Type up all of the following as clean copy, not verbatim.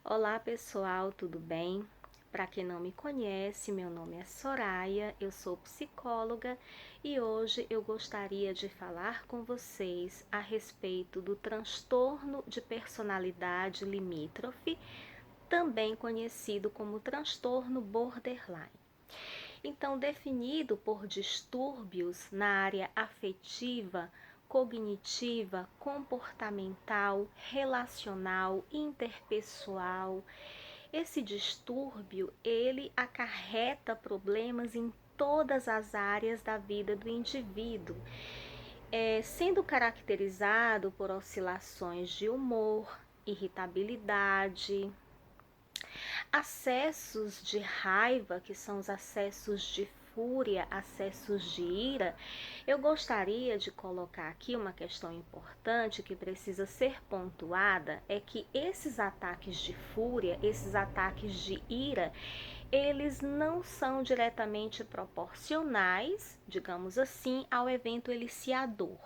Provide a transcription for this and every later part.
Olá pessoal, tudo bem? Para quem não me conhece, meu nome é Soraya, eu sou psicóloga e hoje eu gostaria de falar com vocês a respeito do transtorno de personalidade limítrofe, também conhecido como transtorno borderline. Então, definido por distúrbios na área afetiva, cognitiva, comportamental, relacional, interpessoal. Esse distúrbio, ele acarreta problemas em todas as áreas da vida do indivíduo, sendo caracterizado por oscilações de humor, irritabilidade, acessos de raiva, que são os acessos de fúria, acessos de ira. Eu gostaria de colocar aqui uma questão importante que precisa ser pontuada, é que esses ataques de fúria, esses ataques de ira, eles não são diretamente proporcionais, digamos assim, ao evento eliciador,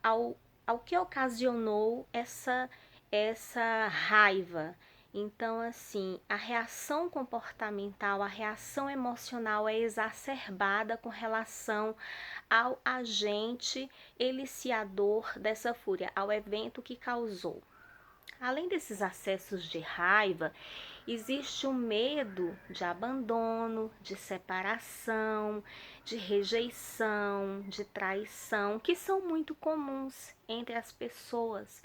ao que ocasionou essa raiva. Então, assim, a reação comportamental, a reação emocional é exacerbada com relação ao agente eliciador dessa fúria, ao evento que causou. Além desses acessos de raiva, existe o medo de abandono, de separação, de rejeição, de traição, que são muito comuns entre as pessoas.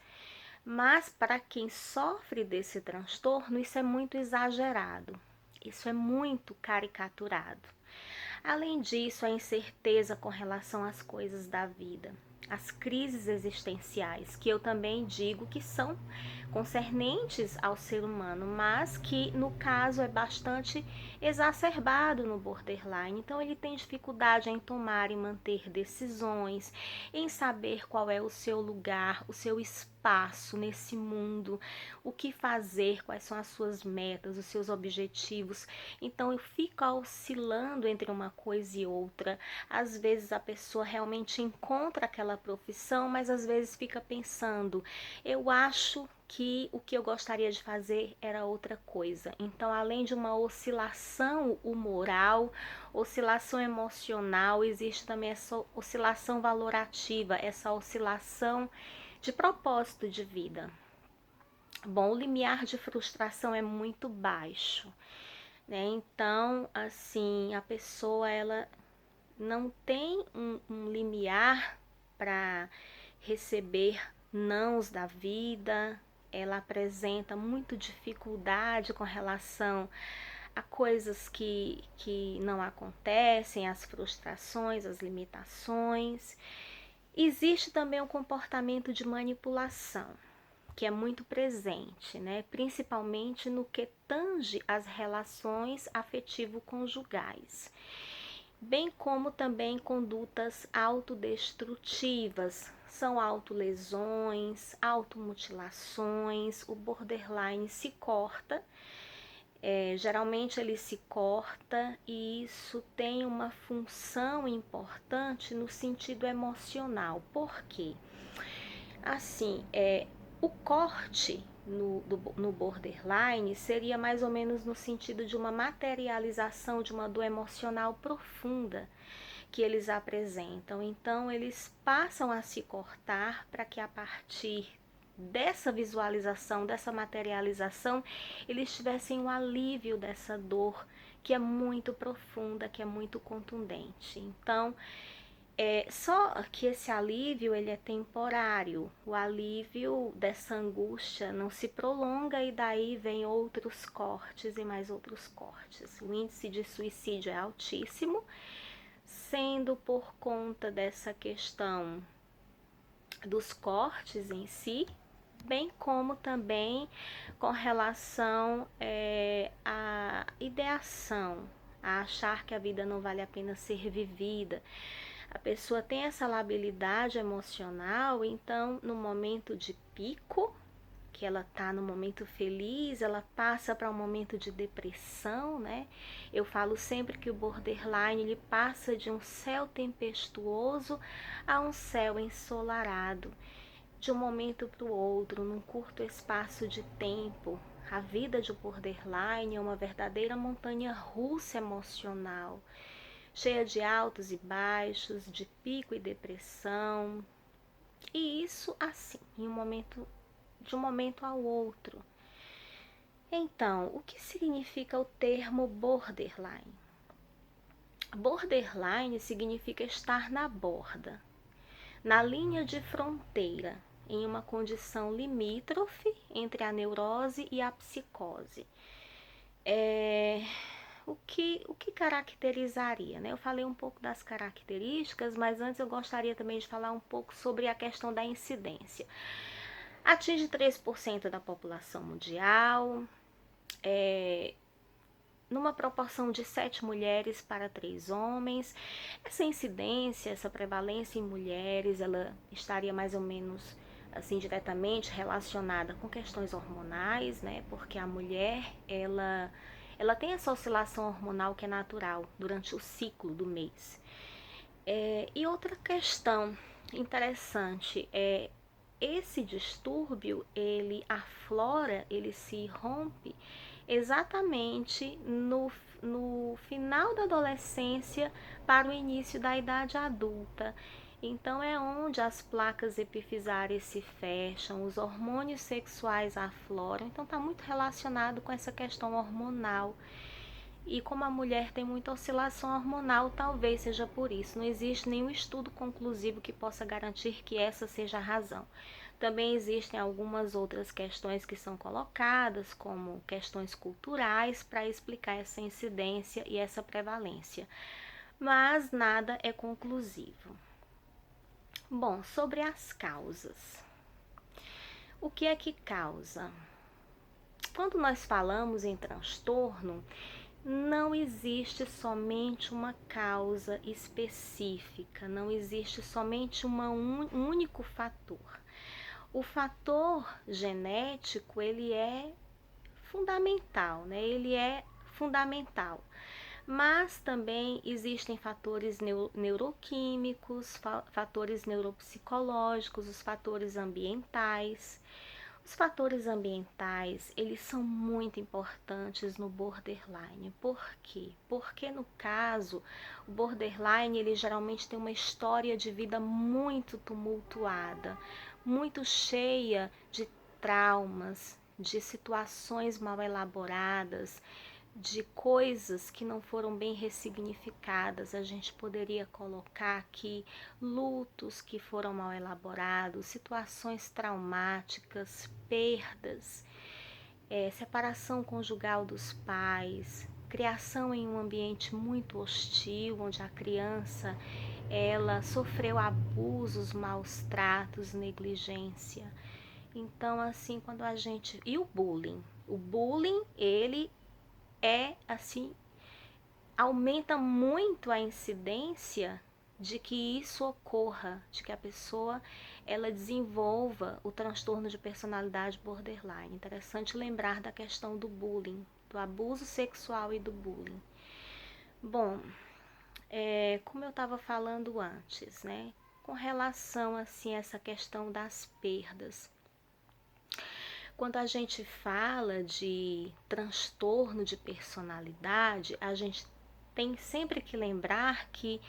Mas para quem sofre desse transtorno, isso é muito exagerado, isso é muito caricaturado. Além disso, a incerteza com relação às coisas da vida, as crises existenciais, que eu também digo que são concernentes ao ser humano, mas que no caso é bastante exacerbado no borderline. Então ele tem dificuldade em tomar e manter decisões, em saber qual é o seu lugar, o seu espaço nesse mundo, o que fazer, quais são as suas metas, os seus objetivos. Então eu fico oscilando entre uma coisa e outra. Às vezes a pessoa realmente encontra aquela profissão, mas às vezes fica pensando, eu acho que o que eu gostaria de fazer era outra coisa. Então, além de uma oscilação humoral, oscilação emocional, existe também essa oscilação valorativa, essa oscilação de propósito de vida. Bom, o limiar de frustração é muito baixo, né? Então, assim, a pessoa ela não tem um limiar para receber nãos da vida, ela apresenta muita dificuldade com relação a coisas que não acontecem, as frustrações, as limitações. Existe também o comportamento de manipulação, que é muito presente, né? Principalmente no que tange as relações afetivo-conjugais, bem como também condutas autodestrutivas, são autolesões, automutilações. O borderline se corta, geralmente ele se corta, e isso tem uma função importante no sentido emocional. Por quê? Assim, o corte no borderline seria mais ou menos no sentido de uma materialização de uma dor emocional profunda que eles apresentam. Então, eles passam a se cortar para que a partir dessa visualização, dessa materialização, eles tivessem um alívio dessa dor que é muito profunda, que é muito contundente. Então, só que esse alívio ele é temporário, o alívio dessa angústia não se prolonga, e daí vem outros cortes e mais outros cortes. O índice de suicídio é altíssimo, sendo por conta dessa questão dos cortes em si, bem como também com relação à ideação, a achar que a vida não vale a pena ser vivida. A pessoa tem essa labilidade emocional, então no momento de pico, que ela tá no momento feliz, ela passa para um momento de depressão, né? Eu falo sempre que o borderline ele passa de um céu tempestuoso a um céu ensolarado. de um momento para o outro, num curto espaço de tempo. A vida de borderline é uma verdadeira montanha russa emocional, cheia de altos e baixos, de pico e depressão. E isso assim, de um momento ao outro. Então, o que significa o termo borderline? Borderline significa estar na borda, na linha de fronteira, em uma condição limítrofe entre a neurose e a psicose. O que caracterizaria, né? Eu falei um pouco das características, mas antes eu gostaria também de falar um pouco sobre a questão da incidência. Atinge 3% da população mundial, numa proporção de 7 mulheres para 3 homens. Essa incidência, essa prevalência em mulheres, ela estaria mais ou menos assim diretamente relacionada com questões hormonais, né? Porque a mulher, ela tem essa oscilação hormonal que é natural durante o ciclo do mês. E outra questão interessante é esse distúrbio, ele aflora, ele se rompe exatamente no final da adolescência para o início da idade adulta. Então é onde as placas epifisárias se fecham, os hormônios sexuais afloram. Então está muito relacionado com essa questão hormonal. E como a mulher tem muita oscilação hormonal, talvez seja por isso. Não existe nenhum estudo conclusivo que possa garantir que essa seja a razão. Também existem algumas outras questões que são colocadas, como questões culturais, para explicar essa incidência e essa prevalência. Mas nada é conclusivo. Bom, sobre as causas. O que é que causa? Quando nós falamos em transtorno, não existe somente uma causa específica, não existe somente um único fator. O fator genético, ele é fundamental, né? Ele é fundamental. Mas também existem fatores neuroquímicos, fatores neuropsicológicos, os fatores ambientais. Os fatores ambientais, eles são muito importantes no borderline. Por quê? Porque no caso, o borderline, ele geralmente tem uma história de vida muito tumultuada, muito cheia de traumas, de situações mal elaboradas, de coisas que não foram bem ressignificadas. A gente poderia colocar aqui lutos que foram mal elaborados, situações traumáticas, perdas, separação conjugal dos pais, criação em um ambiente muito hostil, onde a criança ela sofreu abusos, maus tratos, negligência. Então, assim, quando a gente... E o bullying, ele assim, aumenta muito a incidência de que isso ocorra, de que a pessoa ela desenvolva o transtorno de personalidade borderline. Interessante lembrar da questão do bullying, do abuso sexual e do bullying. Bom, como eu estava falando antes, né, com relação assim a essa questão das perdas. Quando a gente fala de transtorno de personalidade, a gente tem sempre que lembrar que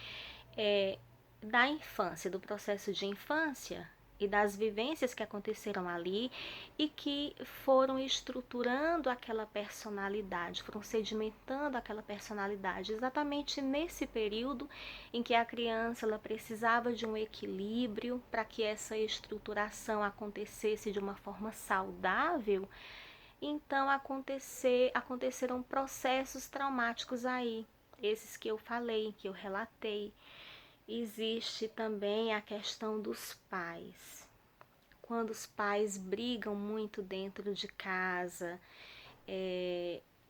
da infância, do processo de infância e das vivências que aconteceram ali e que foram estruturando aquela personalidade, foram sedimentando aquela personalidade, exatamente nesse período em que a criança ela precisava de um equilíbrio para que essa estruturação acontecesse de uma forma saudável. Então aconteceram processos traumáticos aí, esses que eu falei, que eu relatei. Existe também a questão dos pais. Quando os pais brigam muito dentro de casa,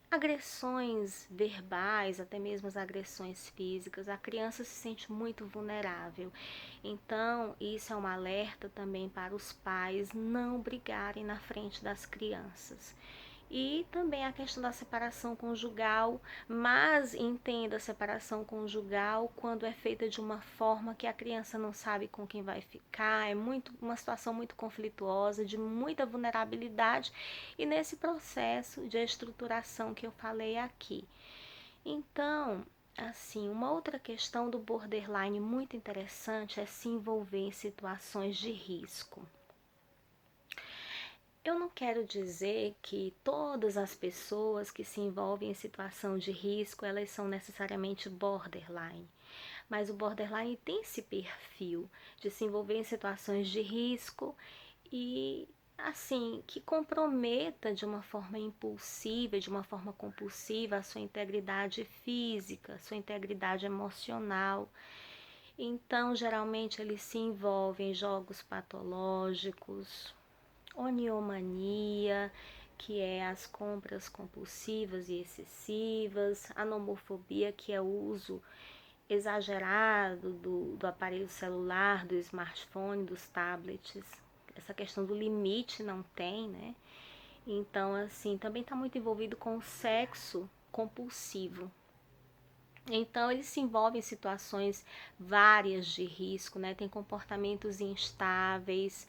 agressões verbais, até mesmo as agressões físicas, a criança se sente muito vulnerável. Então, isso é um alerta também para os pais não brigarem na frente das crianças. E também a questão da separação conjugal, mas entenda a separação conjugal quando é feita de uma forma que a criança não sabe com quem vai ficar, é uma situação muito conflituosa, de muita vulnerabilidade, e nesse processo de estruturação que eu falei aqui. Então, assim, uma outra questão do borderline muito interessante é se envolver em situações de risco. Eu não quero dizer que todas as pessoas que se envolvem em situação de risco, elas são necessariamente borderline. Mas o borderline tem esse perfil de se envolver em situações de risco e, assim, que comprometa de uma forma impulsiva, de uma forma compulsiva a sua integridade física, sua integridade emocional. Então, geralmente, eles se envolvem em jogos patológicos, oniomania, que é as compras compulsivas e excessivas, a nomofobia, que é o uso exagerado do aparelho celular, do smartphone, dos tablets. Essa questão do limite não tem, né? Então, assim, também está muito envolvido com o sexo compulsivo. Então, eles se envolvem em situações várias de risco, né? Tem comportamentos instáveis,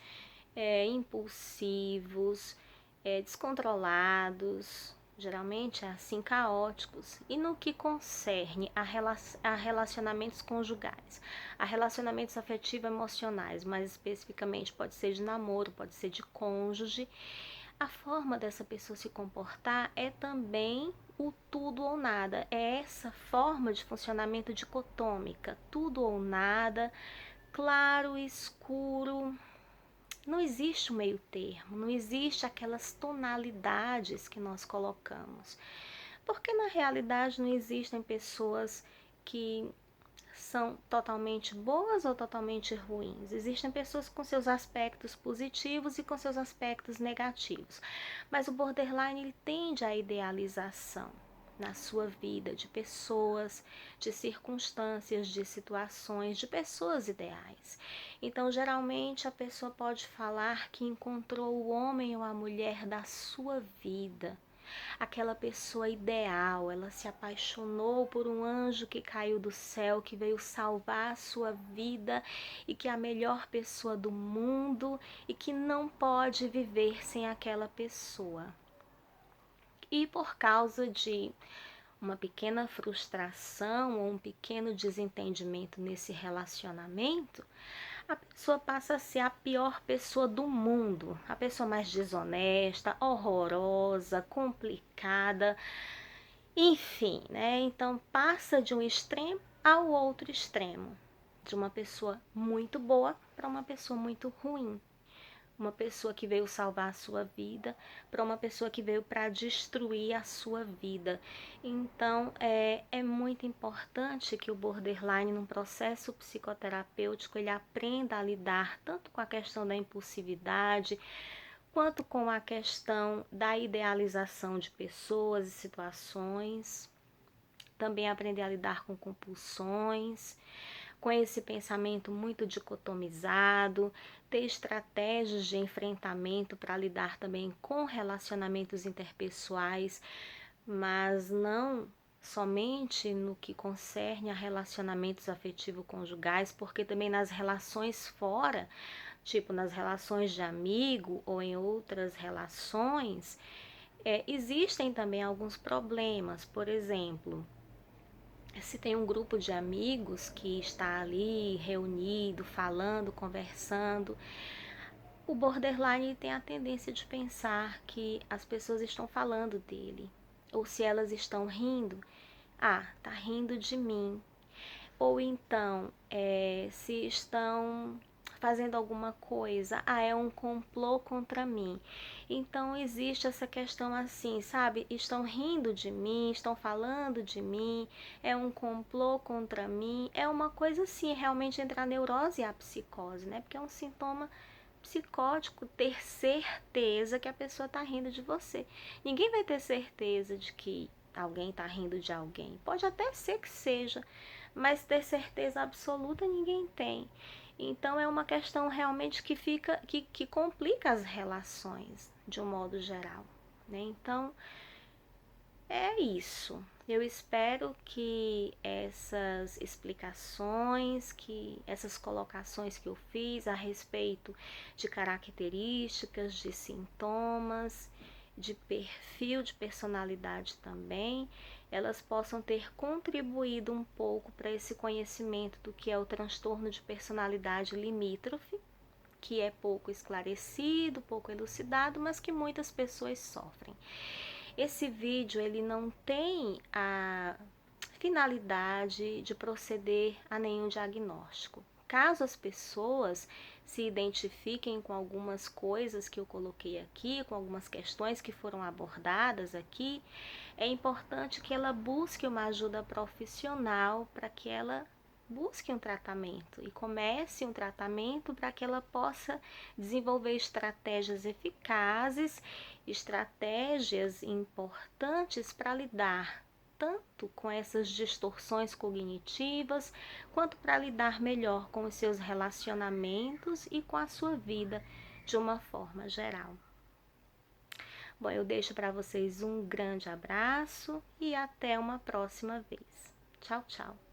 impulsivos, descontrolados, geralmente assim caóticos. E no que concerne a relacionamentos conjugais, a relacionamentos afetivo-emocionais, mais especificamente pode ser de namoro, pode ser de cônjuge, a forma dessa pessoa se comportar é também o tudo ou nada. É essa forma de funcionamento dicotômica, tudo ou nada, claro, escuro. Não existe um meio termo, não existe aquelas tonalidades que nós colocamos. Porque na realidade não existem pessoas que são totalmente boas ou totalmente ruins. Existem pessoas com seus aspectos positivos e com seus aspectos negativos. Mas o borderline ele tende à idealização na sua vida de pessoas, de circunstâncias, de situações, de pessoas ideais. Então, geralmente a pessoa pode falar que encontrou o homem ou a mulher da sua vida, aquela pessoa ideal, ela se apaixonou por um anjo que caiu do céu, que veio salvar a sua vida e que é a melhor pessoa do mundo e que não pode viver sem aquela pessoa. E por causa de uma pequena frustração ou um pequeno desentendimento nesse relacionamento, a pessoa passa a ser a pior pessoa do mundo, a pessoa mais desonesta, horrorosa, complicada, enfim, né? Então passa de um extremo ao outro extremo, de uma pessoa muito boa para uma pessoa muito ruim. Uma pessoa que veio salvar a sua vida para uma pessoa que veio para destruir a sua vida. Então, é muito importante que o borderline, num processo psicoterapêutico, ele aprenda a lidar tanto com a questão da impulsividade, quanto com a questão da idealização de pessoas e situações. Também aprender a lidar com compulsões, com esse pensamento muito dicotomizado, ter estratégias de enfrentamento para lidar também com relacionamentos interpessoais, mas não somente no que concerne a relacionamentos afetivo-conjugais, porque também nas relações fora, tipo nas relações de amigo ou em outras relações, existem também alguns problemas. Por exemplo, se tem um grupo de amigos que está ali reunido, falando, conversando, o borderline tem a tendência de pensar que as pessoas estão falando dele. Ou se elas estão rindo, tá rindo de mim. Ou então, se estão fazendo alguma coisa, é um complô contra mim. Então existe essa questão assim, sabe? Estão rindo de mim, estão falando de mim, é um complô contra mim, é uma coisa assim, realmente entre a neurose e a psicose, né? Porque é um sintoma psicótico ter certeza que a pessoa está rindo de você. Ninguém vai ter certeza de que alguém está rindo de alguém. Pode até ser que seja, mas ter certeza absoluta ninguém tem. Então é uma questão realmente que complica as relações de um modo geral. né? Então, é isso. Eu espero que essas explicações, que essas colocações que eu fiz a respeito de características, de sintomas, de perfil de personalidade também, elas possam ter contribuído um pouco para esse conhecimento do que é o transtorno de personalidade limítrofe, que é pouco esclarecido, pouco elucidado, mas que muitas pessoas sofrem. Esse vídeo ele não tem a finalidade de proceder a nenhum diagnóstico. Caso as pessoas se identifiquem com algumas coisas que eu coloquei aqui, com algumas questões que foram abordadas aqui, é importante que ela busque uma ajuda profissional para que ela busque um tratamento e comece um tratamento para que ela possa desenvolver estratégias eficazes, estratégias importantes para lidar tanto com essas distorções cognitivas, quanto para lidar melhor com os seus relacionamentos e com a sua vida de uma forma geral. Bom, eu deixo para vocês um grande abraço e até uma próxima vez. Tchau, tchau.